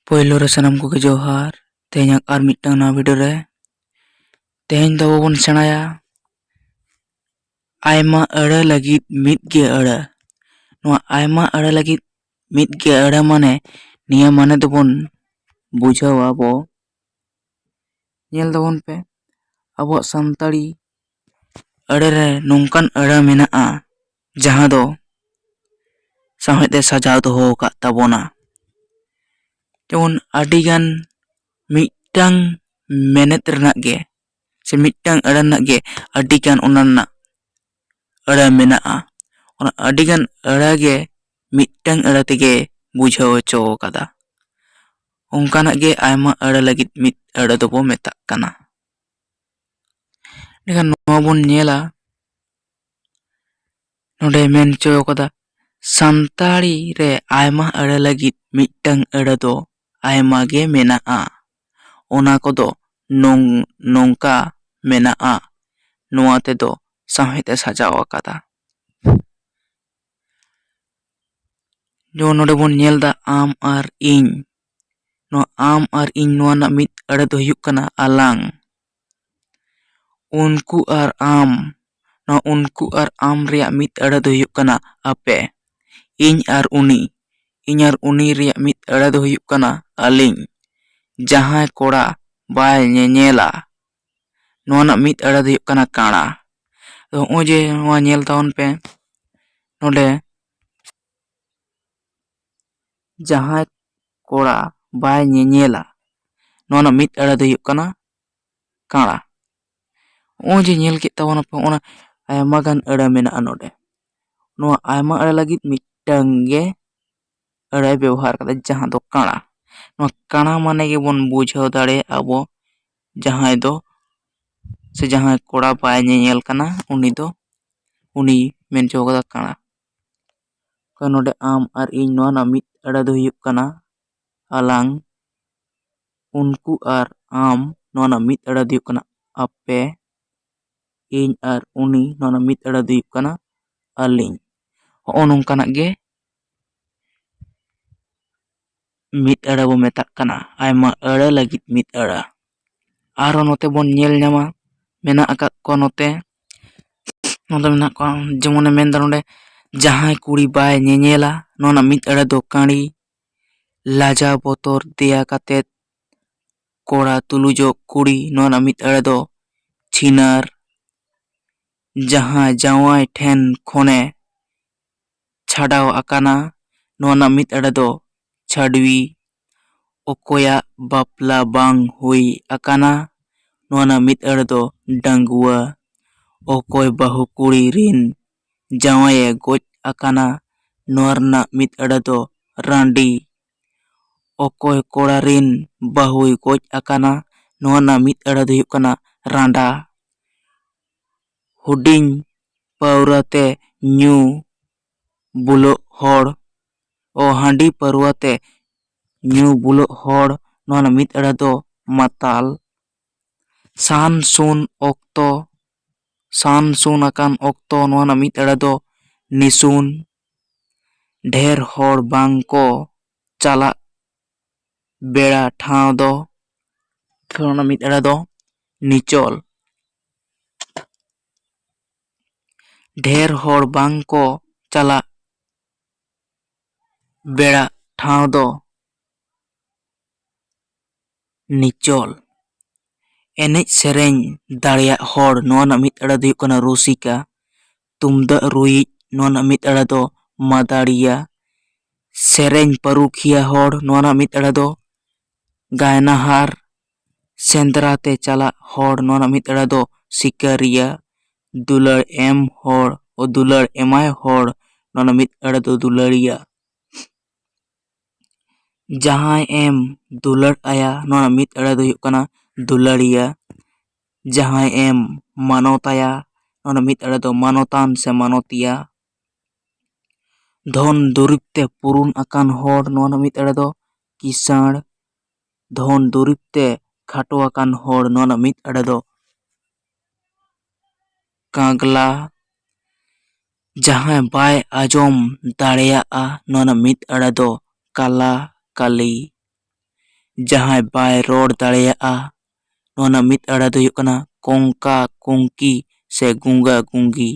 ᱯᱳᱭᱞᱳ ᱨᱮ ᱥᱟᱱᱟᱢ ᱠᱚᱜᱮ ᱡᱚᱦᱟᱨ। ᱛᱮᱦᱮᱧᱟᱜ ᱟᱨ ᱢᱤᱫᱴᱟᱝ ᱱᱟᱣᱟ ᱵᱷᱤᱰᱤᱭᱳ ᱨᱮ ᱛᱮᱦᱮᱧ ᱫᱚ ᱵᱚᱱ ᱥᱮᱬᱟᱭᱟ ᱟᱭᱢᱟ ᱟᱹᱲᱟᱹ ᱞᱟᱹᱜᱤᱫ ᱢᱤᱫᱜᱮ ᱟᱹᱲᱟᱹ। ᱱᱚᱣᱟ ᱟᱭᱢᱟ ᱟᱹᱲᱟᱹ ᱞᱟᱹᱜᱤᱫ ᱢᱤᱫᱜᱮ ᱟᱹᱲᱟᱹ ᱢᱟᱱᱮ ᱱᱤᱭᱟᱹ ᱢᱟᱱᱮ ᱫᱚᱵᱚᱱ ᱵᱩᱡᱷᱟᱹᱣᱟ ᱟᱵᱚ। ᱧᱮᱞ ᱛᱟᱵᱚᱱ ᱯᱮ ᱟᱵᱚᱣᱟᱜ ᱥᱟᱱᱛᱟᱲᱤ ᱟᱹᱲᱟᱹ ᱨᱮ ᱱᱚᱝᱠᱟᱱ ᱟᱹᱲᱟᱹ ᱢᱮᱱᱟᱜᱼᱟ ᱡᱟᱦᱟᱸ ᱫᱚ ᱥᱟᱶᱦᱮᱫ ᱮ ᱥᱟᱡᱟᱣ ᱫᱚᱦᱚ ᱟᱠᱟᱫ ᱛᱟᱵᱚᱱᱟ। ᱡᱮᱢᱚᱱ ᱟᱹᱰᱤᱜᱟᱱ ᱢᱤᱫᱴᱟᱝ ᱢᱮᱱᱮᱫ ᱨᱮᱱᱟᱜ ᱜᱮ ᱥᱮ ᱢᱤᱫᱴᱟᱝ ᱟᱹᱲᱟᱹ ᱨᱮᱱᱟᱜ ᱜᱮ ᱟᱹᱰᱤᱜᱟᱱ ᱚᱱᱟ ᱨᱮᱱᱟᱜ ᱟᱹᱲᱟᱹ ᱢᱮᱱᱟᱜᱼᱟ। ᱚᱱᱟ ᱟᱹᱰᱤᱜᱟन ᱟᱹᱲᱟᱹ ᱜᱮ ᱢᱤᱫᱴᱟᱝ ᱟᱹᱲᱟᱹ ᱛᱮᱜᱮ ᱵᱩᱡᱷᱟᱹᱣ ᱦᱚᱪᱚ ᱟᱠᱟᱫᱟ। ᱚᱱᱠᱟᱱᱟᱜ ᱜᱮ ᱟᱭᱢᱟ ᱟᱹᱲᱟᱹ ᱞᱟᱹᱜᱤᱫ ᱢᱤᱫ ᱟᱹᱲᱟᱹ ᱫᱚᱵᱚ ᱢᱮᱛᱟᱜ ᱠᱟᱱᱟ। ᱮᱱᱠᱷᱟᱱ ᱱᱚᱣᱟ ᱵᱚᱱ ᱧᱮᱞᱟ ᱱᱚᱰᱮ ᱢᱮᱱ ᱦᱚᱪᱚ ᱟᱠᱟᱫᱟ ᱥᱟᱱᱛᱟᱲᱤ ᱨᱮ ᱟᱭᱢᱟ ᱟᱹᱲᱟᱹ ᱞᱟᱹᱜᱤᱫ ᱢᱤᱫᱴᱟᱝ ᱟᱹᱲᱟᱹ ᱫᱚ ᱟᱭᱢᱟ ᱜᱮ ᱢᱮᱱᱟᱜᱼᱟ। ᱚᱱᱟ ᱠᱚᱫᱚ ᱱᱚᱝᱠᱟ ᱢᱮᱱᱟᱜᱼᱟ। ᱱᱚᱣᱟ ᱛᱮᱫᱚ ᱥᱟᱶᱦᱮᱫ ᱮ ᱥᱟᱡᱟᱣ ᱟᱠᱟᱫᱟ। ᱡᱮᱢᱚᱱ ᱱᱚᱰᱮ ᱵᱚᱱ ᱧᱮᱞ ᱮᱫᱟ ᱟᱢ ᱟᱨ ᱤᱧ। ᱱᱚᱣᱟ ᱟᱢ ᱟᱨ ᱤᱧ ᱱᱚᱣᱟ ᱨᱮᱱᱟᱜ ᱢᱤᱫ ᱟᱹᱲᱟᱹ ᱫᱚ ᱦᱩᱭᱩᱜ ᱠᱟᱱᱟ ᱟᱞᱟᱝ। ᱩᱱᱠᱩ ᱟᱨ ᱟᱢ ᱱᱚᱣᱟ ᱩᱱᱠᱩ ᱟᱨ ᱟᱢ ᱨᱮᱭᱟᱜ ᱢᱤᱫ ᱟᱹᱲᱟᱹ ᱫᱚ ᱦᱩᱭᱩᱜ ᱠᱟᱱᱟ ᱟᱯᱮ। ᱤᱧ ᱟᱨ ᱩᱱᱤ ᱨᱮᱭᱟᱜ ᱢᱤᱫ ᱟᱹᱲᱟᱹ ᱫᱚ ᱦᱩᱭᱩᱜ ᱠᱟᱱᱟ ᱟᱹᱞᱤᱧ। ᱡᱟᱦᱟᱸᱭ ᱠᱚᱲᱟ ᱵᱟᱭ ᱧᱮᱧᱮᱞᱟ ᱱᱚᱣᱟ ᱨᱮᱱᱟᱜ ᱢᱤᱫ ᱟᱹᱲᱟᱹ ᱫᱚ ᱦᱩᱭᱩᱜ ᱠᱟᱱᱟ ᱠᱟᱬᱟ। ᱛᱚ ᱱᱚᱜᱼᱚᱭ ᱡᱮ ᱱᱚᱣᱟ ᱧᱮᱞ ᱛᱟᱵᱚᱱ ᱯᱮ ᱱᱚᱰᱮ ᱡᱟᱦᱟᱸᱭ ᱠᱚᱲᱟ ᱵᱟᱭ ᱧᱮᱧᱮᱞᱟ ᱱᱚᱣᱟ ᱨᱮᱱᱟᱜ ᱢᱤᱫ ᱟᱹᱲᱟᱹ ᱫᱚ ᱦᱩᱭᱩᱜ ᱠᱟᱱᱟ ᱠᱟᱬᱟ। ᱱᱚᱜᱼᱚᱭ ᱡᱮ ᱧᱮᱞ ᱠᱮᱫ ᱛᱟᱵᱚᱱᱟᱯᱮ ᱚᱱᱟ ᱟᱭᱢᱟ ᱜᱟᱱ ᱟᱹᱲᱟᱹ ᱢᱮᱱᱟᱜᱼᱟ ᱱᱚᱰᱮ। ᱱᱚᱣᱟ ᱟᱭᱢᱟ ᱟᱹᱲᱟᱹ ᱞᱟᱹᱜᱤᱫ ᱢᱤᱫᱴᱟᱝ ᱜᱮ ᱟᱹᱲᱟᱹᱭ ᱵᱮᱵᱚᱦᱟᱨ ᱠᱟᱫᱟ ᱡᱟᱦᱟᱸ ᱫᱚ ᱠᱟᱬᱟ। ᱱᱚᱣᱟ ᱠᱟᱬᱟ ᱢᱟᱱᱮ ᱜᱮᱵᱚᱱ ᱵᱩᱡᱷᱟᱹᱣ ᱫᱟᱲᱮᱭᱟᱜᱼᱟ ᱟᱵᱚ ᱡᱟᱦᱟᱸᱭ ᱫᱚ ᱥᱮ ᱡᱟᱦᱟᱸᱭ ᱠᱚᱲᱟ ᱵᱟᱭ ᱧᱮᱧᱮᱞ ᱠᱟᱱᱟ ᱩᱱᱤ ᱢᱮᱱ ᱦᱚᱪᱚ ᱠᱟᱫᱟ ᱠᱟᱬᱟ। ᱱᱚᱰᱮ ᱟᱢ ᱟᱨ ᱤᱧ ᱱᱚᱣᱟ ᱨᱮᱱᱟᱜ ᱢᱤᱫ ᱟᱹᱲᱟᱹ ᱫᱚ ᱦᱩᱭᱩᱜ ᱠᱟᱱᱟ ᱟᱞᱟᱝ। ᱩᱱᱠᱩ ᱟᱨ ᱟᱢ ᱱᱚᱣᱟ ᱨᱮᱱᱟᱜ ᱢᱤᱫ ᱟᱹᱲᱟᱹ ᱫᱚ ᱦᱩᱭᱩᱜ ᱠᱟᱱᱟ ᱟᱯᱮ। ᱤᱧ ᱟᱨ ᱩᱱᱤ ᱱᱚᱣᱟ ᱨᱮᱱᱟᱜ ᱢᱤᱫ ᱟᱹᱲᱟᱹ ᱫᱚ ᱦᱩᱭᱩᱜ ᱠᱟᱱᱟ ᱟᱹᱞᱤᱧ। ᱦᱚᱜᱼᱚ ᱱᱚᱝᱠᱟᱱᱟᱜ ᱜᱮ ᱢᱤᱫ ᱟᱹᱲᱟᱹ ᱵᱚ ᱢᱮᱛᱟᱜ ᱠᱟᱱᱟ ᱟᱭᱢᱟ ᱟᱹᱲᱟᱹ ᱞᱟᱹᱜᱤᱫ ᱢᱤᱫ ᱟᱹᱲᱟᱹ। ᱟᱨᱦᱚᱸ ᱱᱚᱛᱮ ᱵᱚᱱ ᱧᱮᱞ ᱧᱟᱢᱟ ᱢᱮᱱᱟᱜ ᱟᱠᱟᱫ ᱠᱚᱣᱟ ᱱᱚᱛᱮ ᱢᱮᱱᱟᱜ ᱠᱚᱣᱟ ᱡᱮᱢᱚᱱᱮ ᱢᱮᱱᱫᱟ ᱱᱚᱰᱮ ᱡᱟᱦᱟᱸᱭ ᱠᱩᱲᱤ ᱵᱟᱭ ᱧᱮᱧᱮᱞᱟ ᱱᱚᱣᱟ ᱨᱮᱱᱟᱜ ᱢᱤᱫ ᱟᱹᱲᱟᱹ ᱫᱚ ᱠᱟᱺᱲᱤ। ᱞᱟᱡᱟᱣ ᱵᱚᱛᱚᱨ ᱫᱮᱭᱟ ᱠᱟᱛᱮᱫ ᱠᱚᱲᱟ ᱛᱩᱞᱩᱡᱚᱜ ᱠᱩᱲᱤ ᱱᱚᱣᱟ ᱨᱮᱱᱟᱜ ᱢᱤᱫ ᱟᱹᱲᱟᱹ ᱫᱚ ᱪᱷᱤᱱᱟᱹᱨ। ᱡᱟᱦᱟᱸ ᱡᱟᱶᱟᱭ ᱴᱷᱮᱱ ᱠᱷᱚᱱᱮ ᱪᱷᱟᱰᱟᱣ ᱟᱠᱟᱱᱟ ᱱᱚᱣᱟ ᱨᱮᱱᱟᱜ ᱢᱤᱫ ᱟᱹᱲᱟᱹ ᱫᱚ ᱪᱷᱟᱹᱰᱣᱤ। ᱚᱠᱚᱭᱟᱜ ᱵᱟᱯᱞᱟ ᱵᱟᱝ ᱦᱩᱭ ᱟᱠᱟᱱᱟ ᱱᱚᱣᱟ ᱨᱮᱱᱟᱜ ᱢᱤᱫ ᱟᱹᱲᱟᱹ ᱫᱚ ᱰᱟᱺᱜᱩᱣᱟᱹ। ᱚᱠᱚᱭ ᱵᱟᱹᱦᱩ ᱠᱩᱲᱤ ᱨᱤᱱ ᱡᱟᱶᱟᱭᱮ ᱜᱚᱡ ᱟᱠᱟᱱᱟ ᱱᱚᱣᱟ ᱨᱮᱱᱟᱜ ᱢᱤᱫ ᱟᱹᱲᱟᱹ ᱫᱚ ᱨᱟᱺᱰᱤ। ᱚᱠᱚᱭ ᱠᱚᱲᱟ ᱨᱤᱱ ᱵᱟᱹᱦᱩᱭ ᱜᱚᱡ ᱟᱠᱟᱱᱟ ᱱᱚᱣᱟ ᱨᱮᱱᱟᱜ ᱢᱤᱫ ᱟᱹᱲᱟᱹ ᱫᱚ ᱦᱩᱭᱩᱜ ᱠᱟᱱᱟ ᱨᱟᱸᱰᱟ। ᱦᱩᱰᱤᱧ ᱯᱟᱹᱣᱨᱟᱹ ᱛᱮ ᱧᱩ ᱵᱩᱞᱟᱹᱜ ᱦᱚᱲ ᱦᱟᱺᱰᱤ ᱯᱟᱹᱨᱣᱟᱹ ᱛᱮ ᱧᱩ ᱵᱩᱞᱟᱹᱜ ᱦᱚᱲ ᱱᱚᱣᱟ ᱨᱮᱱᱟᱜ ᱢᱤᱫ ᱟᱹᱲᱟᱹ ᱫᱚ ᱢᱟᱛᱟᱞ। ᱥᱟᱱ ᱥᱩᱱ ᱟᱠᱟᱱ ᱚᱠᱛᱚ ᱱᱚᱣᱟ ᱨᱮᱱᱟᱜ ᱢᱤᱫ ᱟᱹᱲᱟᱹ ᱫᱚ ᱱᱤᱥᱩᱱ। ᱰᱷᱮᱨ ᱦᱚᱲ ᱵᱟᱝ ᱠᱚ ᱪᱟᱞᱟᱜ ᱵᱮᱲᱟ ᱴᱷᱟᱶ ᱫᱚ ᱱᱚᱣᱟ ᱨᱮᱱᱟᱜ ᱢᱤᱫ ᱟᱹᱲᱟᱹ ᱫᱚ ᱱᱤᱪᱚᱞ। ᱰᱷᱮᱨ ᱦᱚᱲ ᱵᱟᱝ ᱠᱚ ᱪᱟᱞᱟᱜ ᱵᱮᱲᱟ ᱴᱷᱟᱶ ᱫᱚ ᱱᱤᱪᱚᱞ। ᱮᱱᱮᱡ ᱥᱮᱨᱮᱧ ᱫᱟᱲᱮᱭᱟᱜ ᱦᱚᱲ ᱱᱚᱣᱟ ᱨᱮᱱᱟᱜ ᱢᱤᱫ ᱟᱹᱲᱟᱹ ᱫᱚ ᱦᱩᱭᱩᱜ ᱠᱟᱱᱟ ᱨᱩᱥᱤᱠᱟ। ᱛᱩᱢᱫᱟᱜ ᱨᱩᱭᱤᱡ ᱱᱚᱣᱟ ᱨᱮᱱᱟᱜ ᱢᱤᱫ ᱟᱹᱲᱟᱹ ᱫᱚ ᱢᱟᱫᱟᱲᱤᱭᱟᱹ। ᱥᱮᱨᱮᱧ ᱯᱟᱹᱨᱩᱠᱷᱤᱭᱟᱹ ᱦᱚᱲ ᱱᱚᱣᱟ ᱨᱮᱱᱟᱜ ᱢᱤᱫ ᱟᱹᱲᱟᱹ ᱫᱚ ᱜᱟᱭᱱᱟᱦᱟᱨ। ᱥᱮᱸᱫᱽᱨᱟ ᱛᱮ ᱪᱟᱞᱟᱜ ᱦᱚᱲ ᱱᱚᱣᱟ ᱨᱮᱱᱟᱜ ᱢᱤᱫ ᱟᱹᱲᱟᱹ ᱫᱚ ᱥᱤᱠᱟᱹᱨᱤᱭᱟᱹ। ᱫᱩᱞᱟᱹᱲ ᱮᱢ ᱦᱚᱲ ᱫᱩᱞᱟᱹᱲ ᱮᱢᱟᱭ ᱦᱚᱲ ᱱᱚᱣᱟ ᱨᱮᱱᱟᱜ ᱢᱤᱫ ᱟᱹᱲᱟᱹ ᱫᱚ ᱫᱩᱞᱟᱹᱲᱤᱭᱟᱹ। ᱡᱟᱦᱟᱸᱭ ᱮᱢ ᱫᱩᱞᱟᱹᱲ ᱟᱭᱟ ᱱᱚᱣᱟ ᱨᱮᱱᱟᱜ ᱢᱤᱫ ᱟᱹᱲᱟᱹ ᱫᱚ ᱦᱩᱭᱩᱜ ᱠᱟᱱᱟ ᱫᱩᱞᱟᱹᱲᱤᱭᱟᱹ। ᱡᱟᱦᱟᱸᱭ ᱮᱢ ᱢᱟᱱᱚᱛᱟᱭᱟ ᱱᱚᱣᱟ ᱨᱮᱱᱟᱜ ᱢᱤᱫ ᱟᱹᱲᱟᱹ ᱫᱚ ᱢᱟᱱᱚᱛᱟᱱ ᱥᱮ ᱢᱟᱱᱚᱛᱤᱭᱟᱹ। ᱫᱷᱚᱱ ᱫᱩᱨᱤᱵ ᱛᱮ ᱯᱩᱨᱩᱱ ᱟᱠᱟᱱ ᱦᱚᱲ ᱱᱚᱣᱟ ᱨᱮᱱᱟᱜ ᱢᱤᱫ ᱟᱹᱲᱟᱹ ᱫᱚ ᱠᱤᱥᱟᱹᱬ। ᱫᱷᱚᱱ ᱫᱩᱨᱤᱵ ᱛᱮ ᱠᱷᱟᱴᱚ ᱟᱠᱟᱱ ᱦᱚᱲ ᱱᱚᱣᱟ ᱨᱮᱱᱟᱜ ᱢᱤᱫ ᱟᱹᱲᱟᱹ ᱫᱚ ᱠᱟᱸᱜᱽᱞᱟ। ᱡᱟᱦᱟᱸᱭ ᱵᱟᱭ ᱟᱸᱡᱚᱢ ᱫᱟᱲᱮᱭᱟᱜᱼᱟ ᱱᱚᱣᱟ ᱨᱮᱱᱟᱜ ᱢᱤᱫ ᱟᱹᱲᱟᱹ ᱫᱚ ᱠᱟᱞᱟ ᱠᱟᱞᱤ। ᱡᱟᱦᱟᱸᱭ ᱵᱟᱭ ᱨᱚᱲ ᱫᱟᱲᱮᱭᱟᱜᱼᱟ ᱱᱚᱣᱟ ᱨᱮᱱᱟᱜ ᱢᱤᱫ ᱟᱹᱲᱟᱹ ᱫᱚ ᱦᱩᱭᱩᱜ ᱠᱟᱱᱟ ᱠᱚᱝᱠᱟ ᱠᱩᱝᱠᱤ ᱥᱮ ᱜᱩᱸᱜᱟ ᱜᱩᱸᱜᱤ᱾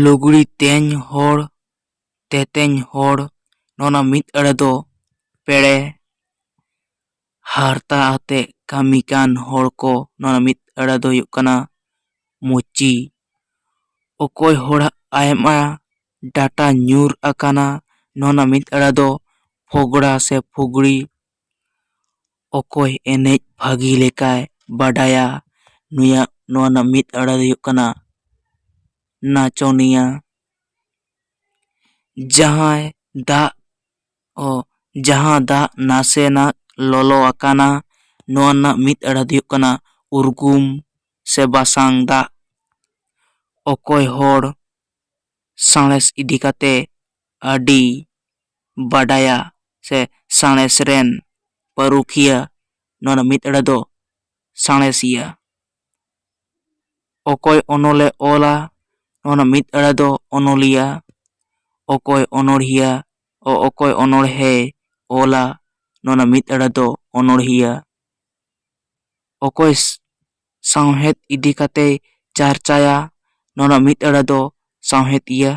ᱞᱩᱜᱽᱲᱤ ᱛᱮᱧ ᱦᱚᱲ ᱛᱮᱛᱮᱧ ᱦᱚᱲ ᱱᱚᱣᱟ ᱨᱮᱱᱟᱜ ᱢᱤᱫ ᱟᱹᱲᱟᱹ ᱫᱚ ᱯᱮᱲᱮ᱾ ᱦᱟᱨᱛᱟ ᱟᱛᱮ ᱠᱟᱹᱢᱤ ᱠᱟᱱ ᱦᱚᱲ ᱠᱚ ᱱᱚᱣᱟ ᱨᱮᱱᱟᱜ ᱢᱤᱫ ᱟᱹᱲᱟᱹ ᱫᱚ ᱦᱩᱭᱩᱜ ᱠᱟᱱᱟ ᱢᱩᱪᱤ᱾ ᱚᱠᱚᱭ ᱦᱚᱲᱟᱜ ᱟᱭᱢᱟ ᱰᱟᱴᱟ ᱧᱩᱨ ᱟᱠᱟᱱᱟ ᱱᱚᱣᱟ ᱨᱮᱱᱟᱜ ᱢᱤᱫ ᱟᱹᱲᱟᱹ ᱫᱚ ᱯᱷᱚᱜᱲᱟ ᱥᱮ ᱯᱷᱩᱜᱲᱤ᱾ ᱚᱠᱚᱭ ᱮᱱᱮᱡ ᱵᱷᱟᱹᱜᱤ ᱞᱮᱠᱟᱭ ᱵᱟᱰᱟᱭᱟ ᱱᱚᱣᱟ ᱨᱮᱱᱟᱜ ᱢᱤᱫ ᱟᱹᱲᱟᱹ ᱫᱚ ᱦᱩᱭᱩᱜ ᱠᱟᱱᱟ ᱱᱟᱪᱚᱱᱤᱭᱟᱹ᱾ ᱡᱟᱦᱟᱸ ᱫᱟᱜ ᱱᱟᱥᱮᱱᱟᱜ ᱞᱚᱞᱚ ᱟᱠᱟᱱᱟ ᱱᱚᱣᱟ ᱨᱮᱱᱟᱜ ᱢᱤᱫ ᱟᱹᱲᱟᱹ ᱫᱚ ᱦᱩᱭᱩᱜ ᱠᱟᱱᱟ ᱩᱨᱜᱩᱢ ᱥᱮ ᱵᱟᱥᱟᱝ ᱫᱟᱜ᱾ ᱚᱠᱚᱭ ᱦᱚᱲ ᱥᱟᱬᱮᱥ ᱤᱫᱤ ᱠᱟᱛᱮ ᱟᱹᱰᱤ ᱵᱟᱰᱟᱭᱟ ᱥᱮ ᱥᱟᱬᱮᱥ ᱨᱮᱱ ᱯᱟᱹᱨᱩᱠᱷᱤᱭᱟᱹ ᱱᱚᱣᱟ ᱨᱮᱱᱟᱜ ᱢᱤᱫ ᱟᱹᱲᱟᱹ ᱫᱚ ᱥᱟᱬᱮᱥᱤᱭᱟᱹ᱾ ᱚᱠᱚᱭ ᱚᱱᱚᱞᱮ ᱚᱞᱟ ᱱᱚᱣᱟ ᱨᱮᱱᱟᱜ ᱢᱤᱫ ᱟᱹᱲᱟᱹ ᱫᱚ ᱚᱱᱚᱞᱤᱭᱟᱹ᱾ ᱚᱠᱚᱭ ᱚᱱᱚᱬᱦᱮᱭ ᱚᱞᱟ ᱱᱚᱣᱟ ᱨᱮᱱᱟᱜ ᱢᱤᱫ ᱟᱹᱲᱟᱹ ᱫᱚ ᱚᱱᱚᱬᱦᱤᱭᱟᱹ᱾ ᱚᱠᱚᱭ ᱥᱟᱶᱦᱮᱫ ᱤᱫᱤ ᱠᱟᱛᱮᱭ ᱪᱟᱨᱪᱟᱭᱟ ᱱᱚᱣᱟ ᱨᱮᱱᱟᱜ ᱢᱤᱫ ᱟᱹᱲᱟᱹ ᱫᱚ ᱥᱟᱶᱦᱮᱫᱤᱭᱟᱹ᱾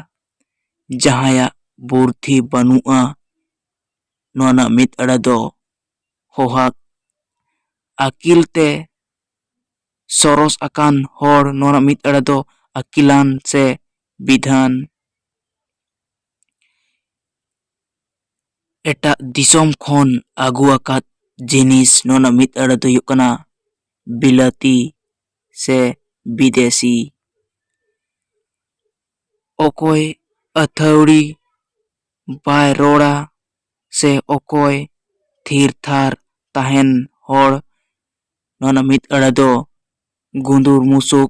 ᱡᱟᱦᱟᱸᱭᱟᱜ ᱵᱩᱨᱫᱷᱤ ᱵᱟᱹᱱᱩᱜᱼᱟ ᱱᱚᱣᱟ ᱨᱮᱱᱟᱜ ᱢᱤᱫ ᱟᱹᱲᱟᱹ ᱫᱚ ᱦᱚᱦᱟᱜ᱾ ᱟᱹᱠᱤᱞ ᱛᱮ ᱥᱚᱨᱚᱥ ᱟᱠᱟᱱ ᱦᱚᱲ ᱱᱚᱣᱟ ᱨᱮᱱᱟᱜ ᱢᱤᱫ ᱟᱹᱲᱟᱹ ᱫᱚ ᱟᱹᱠᱤᱞᱟᱱ ᱥᱮ ᱵᱤᱫᱷᱟᱱ᱾ ᱮᱴᱟᱜ ᱫᱤᱥᱚᱢ ᱠᱷᱚᱱ ᱟᱹᱜᱩ ᱟᱠᱟᱫ ᱡᱤᱱᱤᱥ ᱱᱚᱣᱟ ᱨᱮᱱᱟᱜ ᱢᱤᱫ ᱟᱹᱲᱟᱹ ᱫᱚ ᱦᱩᱭᱩᱜ ᱠᱟᱱᱟ ᱵᱤᱞᱟᱹᱛᱤ ᱥᱮ ᱵᱤᱫᱮᱥᱤ᱾ ᱚᱠᱚᱭ ᱟᱹᱛᱷᱟᱹᱣᱲᱤ ᱵᱟᱭ ᱨᱚᱲᱟ ᱥᱮ ᱚᱠᱚᱭ ᱛᱷᱤᱨ ᱛᱷᱟᱨ ᱛᱟᱦᱮᱱ ᱦᱚᱲ ᱱᱚᱣᱟ ᱨᱮᱱᱟᱜ ᱢᱤᱫ ᱟᱹᱲᱟᱹ ᱫᱚ ᱜᱩᱸᱫᱩᱨ ᱢᱩᱥᱩᱠ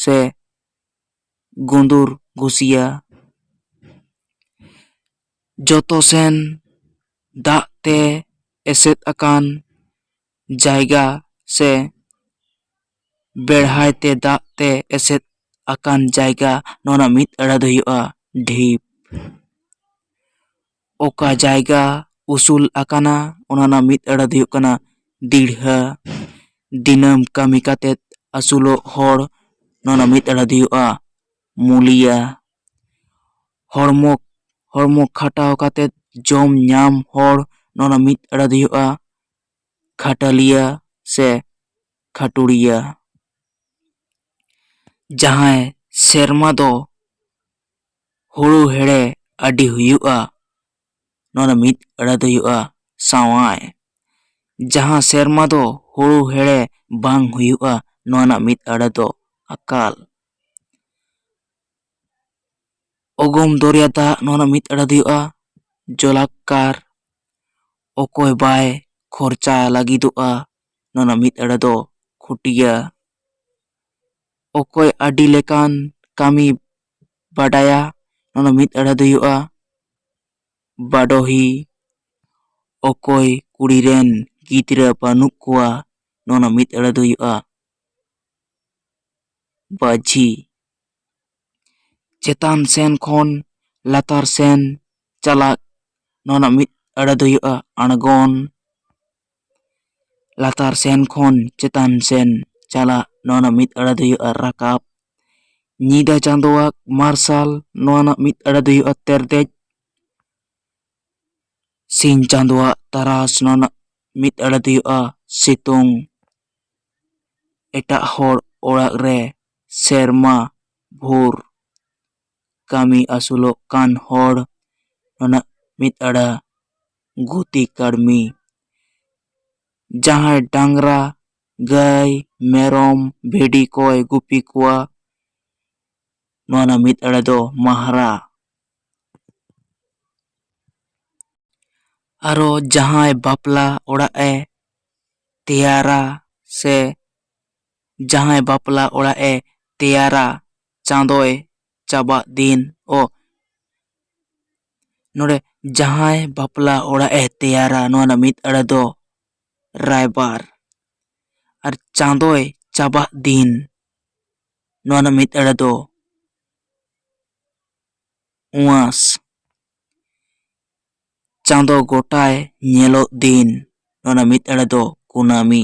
ᱥᱮ ᱜᱩᱸᱫᱩᱨ ᱜᱷᱩᱥᱤᱭᱟᱹ᱾ ᱡᱚᱛᱚ ᱥᱮᱱ ᱫᱟᱜ ᱛᱮ ᱮᱥᱮᱫ ᱟᱠᱟᱱ ᱡᱟᱭᱜᱟ ᱥᱮ ᱵᱮᱲᱦᱟᱭᱛᱮ ᱫᱟᱜ ᱛᱮ ᱮᱥᱮᱫ ᱟᱠᱟᱱ ᱡᱟᱭᱜᱟ ᱱᱚᱣᱟ ᱨᱮᱱᱟᱜ ᱢᱤᱫ ᱟᱹᱲᱟᱹ ᱫᱚ ᱦᱩᱭᱩᱜᱼᱟ ᱰᱷᱤᱯ᱾ ᱚᱠᱟ ᱡᱟᱭᱜᱟ ᱩᱥᱩᱞ ᱟᱠᱟᱱᱟ ᱚᱱᱟ ᱨᱮᱱᱟᱜ ᱢᱤᱫ ᱟᱹᱲᱟᱹ ᱫᱚ ᱦᱩᱭᱩᱜ ᱠᱟᱱᱟ ᱫᱤᱲᱦᱟᱹ᱾ ᱫᱤᱱᱟᱹᱢ ᱠᱟᱹᱢᱤ ᱠᱟᱛᱮᱫ ᱟᱹᱥᱩᱞᱚᱜ ᱦᱚᱲ ᱱᱚᱣᱟ ᱨᱮᱱᱟᱜ ᱢᱤᱫ ᱟᱹᱲᱟᱹ ᱫᱚ ᱦᱩᱭᱩᱜᱼᱟ ᱢᱩᱞᱤᱭᱟᱹ᱾ ᱦᱚᱲᱢᱚ ᱠᱷᱟᱴᱟᱣ ᱠᱟᱛᱮᱫ ᱡᱚᱢ ᱧᱟᱢ ᱦᱚᱲ ᱱᱚᱣᱟ ᱨᱮᱱᱟᱜ ᱢᱤᱫ ᱟᱹᱲᱟᱹ ᱫᱚ ᱦᱩᱭᱩᱜᱼᱟ ᱠᱷᱟᱴᱟᱞᱤᱭᱟᱹ ᱥᱮ ᱠᱷᱟᱴᱩᱲᱤᱭᱟᱹ᱾ ᱡᱟᱦᱟᱸᱭ ᱥᱮᱨᱢᱟ ᱫᱚ ᱦᱩᱲᱩ ᱦᱮᱲᱮ ᱟᱹᱰᱤ ᱦᱩᱭᱩᱜᱼᱟ ᱱᱚᱣᱟ ᱨᱮᱱᱟᱜ ᱢᱤᱫ ᱟᱹᱲᱟᱹ ᱫᱚ ᱦᱩᱭᱩᱜᱼᱟ ᱥᱟᱶᱟᱭ᱾ ᱡᱟᱦᱟᱸ ᱥᱮᱨᱢᱟ ᱫᱚ ᱦᱩᱲᱩ ᱦᱮᱲᱮ ᱵᱟᱝ ᱦᱩᱭᱩᱜᱼᱟ ᱱᱚᱣᱟ ᱨᱮᱱᱟᱜ ᱢᱤᱫ ᱟᱹᱲᱟᱹ ᱫᱚ ᱟᱠᱟᱞ᱾ ᱚᱜᱚᱢ ᱫᱚᱨᱭᱟ ᱫᱟᱜ ᱱᱚᱣᱟ ᱨᱮᱱᱟᱜ ᱢᱤᱫ ᱟᱹᱲᱟᱹ ᱫᱚ ᱦᱩᱭᱩᱜᱼᱟ ᱡᱚᱞᱟᱠᱠᱟᱨ᱾ ᱚᱠᱚᱭ ᱵᱟᱭ ᱠᱷᱚᱨᱪᱟ ᱞᱟᱹᱜᱤᱫᱚᱜᱼᱟ ᱱᱚᱣᱟ ᱨᱮᱱᱟᱜ ᱢᱤᱫ ᱟᱹᱲᱟᱹ ᱫᱚ ᱠᱷᱩᱴᱤᱭᱟᱹ᱾ ᱚᱠᱚᱭ ᱟᱹᱰᱤ ᱞᱮᱠᱟᱱ ᱠᱟᱹᱢᱤ ᱵᱟᱰᱟᱭᱟ ᱱᱚᱣᱟ ᱨᱮᱱᱟᱜ ᱢᱤᱫ ᱟᱹᱲᱟᱹ ᱫᱚ ᱦᱩᱭᱩᱜᱼᱟ ᱵᱟᱰᱳᱦᱤ᱾ ᱚᱠᱚᱭ ᱠᱩᱲᱤ ᱨᱮᱱ ᱜᱤᱫᱽᱨᱟᱹ ᱵᱟᱹᱱᱩᱜ ᱠᱚᱣᱟ ᱱᱚᱣᱟ ᱨᱮᱱᱟᱜ ᱢᱤᱫ ᱟᱹᱲᱟᱹ ᱫᱚ ᱦᱩᱭᱩᱜᱼᱟ ᱵᱟᱹᱡᱷᱤ᱾ ᱪᱮᱛᱟᱱ ᱥᱮᱱ ᱠᱷᱚᱱ ᱞᱟᱛᱟᱨ ᱥᱮᱱ ᱪᱟᱞᱟᱜ ᱱᱚᱣᱟ ᱨᱮᱱᱟᱜ ᱢᱤᱫ ᱟᱹᱲᱟᱹ ᱫᱚ ᱦᱩᱭᱩᱜᱼᱟ ᱟᱬᱜᱚᱱ᱾ ᱞᱟᱛᱟᱨ ᱥᱮᱱ ᱠᱷᱚᱱ ᱪᱮᱛᱟᱱ ᱥᱮᱱ ᱪᱟᱞᱟᱜ ᱱᱚᱣᱟ ᱨᱮᱱᱟᱜ ᱢᱤᱫ ᱟᱹᱲᱟᱹ ᱫᱚ ᱦᱩᱭᱩᱜᱼᱟ ᱨᱟᱠᱟᱵ᱾ ᱧᱤᱫᱟᱹ ᱪᱟᱸᱫᱳᱣᱟᱜ ᱢᱟᱨᱥᱟᱞ ᱱᱚᱣᱟ ᱨᱮᱱᱟᱜ ᱢᱤᱫ ᱟᱹᱲᱟᱹ ᱫᱚ ᱦᱩᱭᱩᱜᱼᱟ ᱛᱮᱨᱫᱮᱡ᱾ ᱥᱤᱧ ᱪᱟᱸᱫᱳᱣᱟᱜ ᱛᱟᱨᱟᱥ ᱱᱚᱣᱟ ᱨᱮᱱᱟᱜ ᱢᱤᱫ ᱟᱹᱲᱟᱹ ᱫᱚ ᱦᱩᱭᱩᱜᱼᱟ ᱥᱤᱛᱩᱝ᱾ ᱮᱴᱟᱜ ᱦᱚᱲ ᱚᱲᱟᱜ ᱨᱮ ᱥᱮᱨᱢᱟ ᱵᱷᱳᱨ ᱠᱟᱹᱢᱤ ᱟᱹᱥᱩᱞᱚᱜ ᱠᱟᱱ ᱦᱚᱲ ᱨᱮᱱᱟᱜ ᱢᱤᱫ ᱟᱹᱲᱟᱹ ᱜᱩᱛᱤ ᱠᱟᱹᱲᱢᱤ᱾ ᱡᱟᱦᱟᱸᱭ ᱰᱟᱝᱨᱟ ᱜᱟᱹᱭ ᱢᱮᱨᱚᱢ ᱵᱷᱤᱰᱤ ᱠᱚᱭ ᱜᱩᱯᱤ ᱠᱚᱣᱟ ᱱᱚᱣᱟ ᱨᱮᱱᱟᱜ ᱢᱤᱫ ᱟᱹᱲᱟᱹ ᱫᱚ ᱢᱟᱦᱨᱟ᱾ ᱟᱨᱚ ᱡᱟᱦᱟᱸᱭ ᱵᱟᱯᱞᱟ ᱚᱲᱟᱜ ᱮ ᱛᱮᱭᱟᱨᱟ ᱥᱮ ᱡᱟᱦᱟᱸᱭ ᱵᱟᱯᱞᱟ ᱚᱲᱟᱜ ᱮ ᱛᱮᱭᱟᱨᱟ ᱪᱟᱸᱫᱳᱭ ᱪᱟᱵᱟᱜ ᱫᱤᱱ ᱱᱚᱰᱮ ᱡᱟᱦᱟᱸᱭ ᱵᱟᱯᱞᱟ ᱚᱲᱟᱜ ᱮ ᱛᱮᱭᱟᱨᱟ ᱱᱚᱣᱟ ᱨᱮᱱᱟᱜ ᱢᱤᱫ ᱟᱹᱲᱟᱹ ᱫᱚ ᱨᱟᱭᱵᱟᱨ᱾ ᱟᱨ ᱪᱟᱸᱫᱳᱭ ᱪᱟᱵᱟᱜ ᱫᱤᱱ ᱱᱚᱣᱟ ᱨᱮᱱᱟᱜ ᱢᱤᱫ ᱟᱹᱲᱟᱹ ᱫᱚ ᱩᱣᱟᱹᱥ᱾ ᱪᱟᱸᱫᱳ ᱜᱚᱴᱟᱭ ᱧᱮᱞᱚᱜ ᱫᱤᱱ ᱱᱚᱣᱟ ᱢᱤᱫ ᱟᱲᱮ ᱫᱚ ᱠᱩᱱᱟᱹᱢᱤ,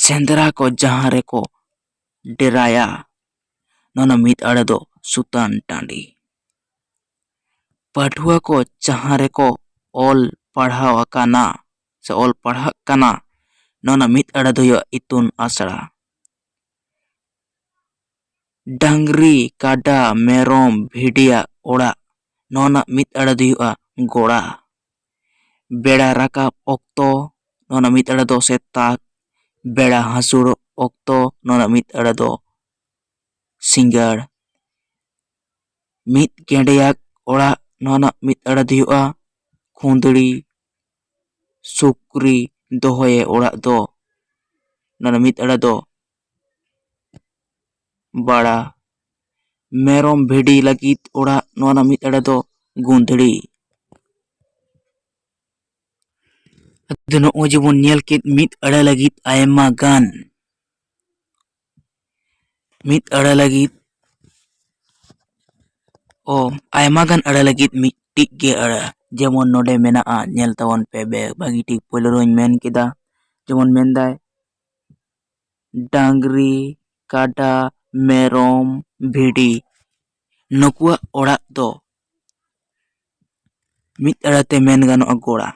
ᱥᱮᱸᱫᱽᱨᱟ ᱠᱚ ᱡᱟᱦᱟᱸ ᱨᱮᱠᱚ ᱰᱮᱨᱟᱭᱟ ᱱᱚᱣᱟ ᱢᱤᱫ ᱟᱲᱮ ᱫᱚ ᱥᱩᱛᱟᱱ ᱴᱟᱺᱰᱤ, ᱯᱟᱹᱴᱷᱩᱣᱟᱹ ᱠᱚ ᱡᱟᱦᱟᱸ ᱨᱮᱠᱚ ᱚᱞ ᱯᱟᱲᱦᱟᱣ ᱟᱠᱟᱱᱟ ᱥᱮ ᱚᱞ ᱯᱟᱲᱦᱟᱜ ᱠᱟᱱᱟ ᱱᱚᱣᱟ ᱢᱤᱫ ᱟᱲᱮ ᱫᱚ ᱦᱩᱭᱩᱜᱼᱟ ᱤᱛᱩᱱ ᱟᱥᱲᱟ, ᱰᱟᱝᱨᱤ ᱠᱟᱰᱟ ᱢᱮᱨᱚᱢ ᱵᱷᱤᱰᱤᱭᱟᱜ ᱚᱲᱟᱜ ᱱᱚᱣᱟ ᱢᱤᱫ ᱟᱲᱮ ᱫᱚ ᱦᱩᱭᱩᱜᱼᱟ ᱜᱚᱲᱟ, ᱵᱮᱲᱟ ᱨᱟᱠᱟᱵ ᱚᱠᱛᱚ ᱱᱚᱣᱟ ᱢᱤᱫ ᱟᱲᱮ ᱫᱚ ᱥᱮᱛᱟᱜ, ᱵᱮᱲᱟ ᱦᱟᱹᱥᱩᱨᱚᱜ ᱚᱠᱛᱚ ᱱᱚᱣᱟ ᱢᱤᱫ ᱟᱲᱮ ᱫᱚ ᱥᱤᱸᱜᱟᱹᱲ, ᱢᱤᱫ ᱜᱮᱸᱰᱮᱭᱟᱜ ᱚᱲᱟᱜ ᱱᱚᱣᱟ ᱢᱤᱫ ᱟᱲᱮ ᱫᱚ ᱦᱩᱭᱩᱜᱼᱟ ᱠᱷᱩᱸᱫᱲᱤ, ᱥᱩᱠᱨᱤ ᱫᱚᱦᱚᱭᱮ ᱚᱲᱟᱜ ᱫᱚ ᱱᱚᱣᱟ ᱢᱤᱫ ᱟᱲᱮ ᱫᱚ ᱵᱟᱲᱟ, ᱢᱮᱨᱚᱢ ᱵᱷᱤᱰᱤ ᱞᱟᱹᱜᱤᱫ ᱚᱲᱟᱜ ᱱᱚᱣᱟ ᱢᱤᱫ ᱟᱲᱮ ᱫᱚ ᱜᱩᱸᱫᱲᱤ᱾ ᱟᱫᱚ ᱱᱚᱜᱼᱚᱭ ᱡᱮᱵᱚᱱ ᱧᱮᱞ ᱠᱮᱫ ᱢᱤᱫ ᱟᱲᱮ ᱞᱟᱹᱜᱤᱫ ᱟᱭᱢᱟ ᱜᱟᱱ, ᱢᱤᱫ ᱟᱲᱮ ᱞᱟᱹᱜᱤᱫ ᱟᱭᱢᱟ ᱜᱟᱱ ᱟᱲᱮ ᱞᱟᱹᱜᱤᱫ ᱢᱤᱫᱴᱤᱡ ᱜᱮ ᱟᱲᱮ, ᱡᱮᱢᱚᱱ ᱱᱚᱰᱮ ᱢᱮᱱᱟᱜᱼᱟ ᱧᱮᱞ ᱛᱟᱵᱚᱱ ᱯᱮ ᱵᱷᱟᱹᱜᱤ ᱴᱷᱤᱠ ᱯᱳᱭᱞᱳ ᱨᱮᱧ ᱢᱮᱱ ᱠᱮᱫᱟ, ᱡᱮᱢᱚᱱ ᱢᱮᱱᱫᱟᱭ ᱰᱟᱝᱨᱤ ᱠᱟᱰᱟ ᱢᱮᱨᱚᱢ ᱵᱷᱤᱰᱤ ᱱᱩᱠᱩᱣᱟᱜ ᱚᱲᱟᱜ ᱫᱚ ᱢᱤᱫ ᱟᱲᱮᱛᱮ ᱢᱮᱱ ᱜᱟᱱᱚᱜᱼᱟ ᱜᱚᱲᱟ᱾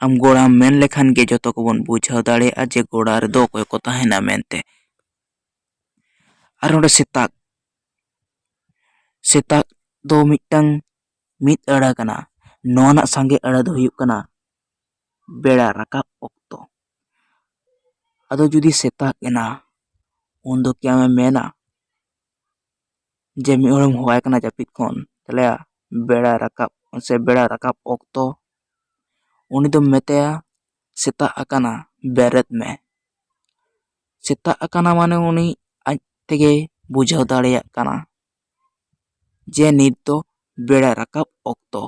ᱟᱢ ᱜᱚᱲᱟᱢ ᱢᱮᱱ ᱞᱮᱠᱷᱟᱱ ᱜᱮ ᱡᱚᱛᱚ ᱠᱚᱵᱚᱱ ᱵᱩᱡᱷᱟᱹᱣ ᱫᱟᱲᱮᱭᱟᱜᱼᱟ ᱡᱮ ᱜᱚᱲᱟ ᱨᱮᱫᱚ ᱚᱠᱚᱭ ᱠᱚ ᱛᱟᱦᱮᱱᱟ ᱢᱮᱱᱛᱮ᱾ ᱟᱨ ᱚᱸᱰᱮ ᱥᱮᱛᱟᱜ, ᱥᱮᱛᱟᱜ ᱫᱚ ᱢᱤᱫᱴᱟᱝ ᱢᱤᱫ ᱟᱲᱟ ᱠᱟᱱᱟ, ᱱᱚᱣᱟ ᱨᱮᱱᱟᱜ ᱥᱟᱸᱜᱮ ᱟᱲᱟ ᱫᱚ ᱦᱩᱭᱩᱜ ᱠᱟᱱᱟ ᱵᱮᱲᱟ ᱨᱟᱠᱟᱵ ᱚᱠᱛᱚ᱾ ᱟᱫᱚ ᱡᱩᱫᱤ ᱥᱮᱛᱟᱜ ᱮᱱᱟ ᱩᱱᱫᱚ ᱠᱤ ᱟᱢᱮᱢ ᱢᱮᱱᱟ ᱡᱮ ᱢᱤᱫ ᱦᱚᱲᱮᱢ ᱦᱚᱦᱚᱭ ᱠᱟᱱᱟ ᱡᱟᱹᱯᱤᱫ ᱠᱷᱚᱱ ᱛᱟᱦᱞᱮ ᱵᱮᱲᱟ ᱨᱟᱠᱟᱵ ᱥᱮ ᱵᱮᱲᱟ ᱨᱟᱠᱟᱵ ᱚᱠᱛᱚ, ᱩᱱᱤ ᱫᱚᱢ ᱢᱮᱛᱟᱭᱟ ᱥᱮᱛᱟᱜ ᱟᱠᱟᱱᱟ ᱵᱮᱨᱮᱫ ᱢᱮ᱾ ᱥᱮᱛᱟᱜ ᱟᱠᱟᱱᱟ ᱢᱟᱱᱮ ᱩᱱᱤ ᱟᱡ ᱛᱮᱜᱮᱭ ᱵᱩᱡᱷᱟᱹᱣ ᱫᱟᱲᱮᱭᱟᱜ ᱠᱟᱱᱟ ᱡᱮ ᱱᱤᱛ ᱫᱚ ᱵᱮᱲᱟ ᱨᱟᱠᱟᱵ ᱚᱠᱛᱚ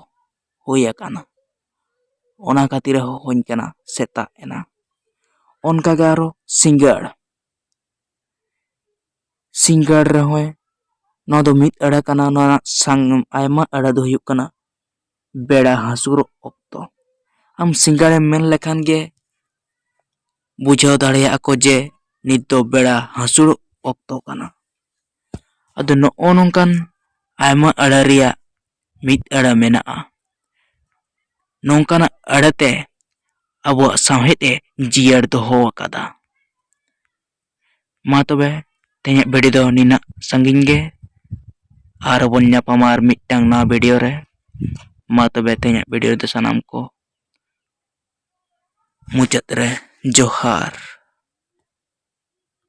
ᱦᱩᱭ ᱟᱠᱟᱱᱟ, ᱚᱱᱟ ᱠᱷᱟᱹᱛᱤᱨᱮ ᱦᱚᱦᱚᱧ ᱠᱟᱱᱟ ᱥᱮᱛᱟᱜ ᱮᱱᱟ᱾ ᱚᱱᱠᱟᱜᱮ ᱟᱨᱚ ᱥᱤᱸᱜᱟᱹᱲ, ᱥᱤᱸᱜᱟᱹᱲ ᱨᱮᱦᱚᱸ ᱱᱚᱣᱟ ᱫᱚ ᱢᱤᱫ ᱟᱲᱟ ᱠᱟᱱᱟ, ᱱᱚᱣᱟ ᱟᱭᱢᱟ ᱟᱲᱟ ᱫᱚ ᱦᱩᱭᱩᱜ ᱠᱟᱱᱟ ᱵᱮᱲᱟ ᱦᱟᱹᱥᱩᱨᱚᱜ ᱚᱠᱛᱚ᱾ ᱟᱢ ᱥᱤᱸᱜᱟᱹᱲᱮᱢ ᱢᱮᱱ ᱞᱮᱠᱷᱟᱱ ᱜᱮ ᱵᱩᱡᱷᱟᱹᱣ ᱫᱟᱲᱮᱭᱟᱜᱼᱟ ᱠᱚ ᱡᱮ ᱱᱤᱛ ᱫᱚ ᱵᱮᱲᱟ ᱦᱟᱹᱥᱩᱨᱚᱜ ᱚᱠᱛᱚ ᱠᱟᱱᱟ᱾ ᱟᱫᱚ ᱱᱚᱜᱼᱚ ᱱᱚᱝᱠᱟᱱ ᱟᱭᱢᱟ ᱟᱲᱟ ᱨᱮᱭᱟᱜ ᱢᱤᱫ ᱟᱲᱟ ᱢᱮᱱᱟᱜᱼᱟ᱾ ᱱᱚᱝᱠᱟᱱᱟᱜ ᱟᱲᱟᱛᱮ ᱟᱵᱚᱣᱟᱜ ᱥᱟᱶᱦᱮᱫ ᱮ ᱡᱤᱭᱟᱹᱲ ᱫᱚᱦᱚ ᱟᱠᱟᱫᱟ᱾ ᱢᱟ ᱛᱚᱵᱮ ᱛᱮᱦᱮᱧᱟᱜ ᱵᱷᱤᱰᱤᱭᱳ ᱫᱚ ᱱᱤᱱᱟᱹᱜ ᱥᱟᱺᱜᱤᱧ ᱜᱮ, ᱟᱨ ᱵᱚᱱ ᱧᱟᱯᱟᱢᱟ ᱟᱨ ᱢᱤᱫᱴᱟᱝ ᱱᱚᱣᱟ ᱵᱷᱤᱰᱤᱭᱳ ᱨᱮ᱾ ᱢᱟ ᱛᱚᱵᱮ ᱛᱮᱦᱮᱧᱟᱜ ᱵᱷᱤᱰᱤᱭᱳ ᱨᱮᱫᱚ ᱥᱟᱱᱟᱢ ᱠᱚ ᱢᱩᱪᱟᱹᱫ ᱨᱮ ᱡᱚᱦᱟᱨ᱾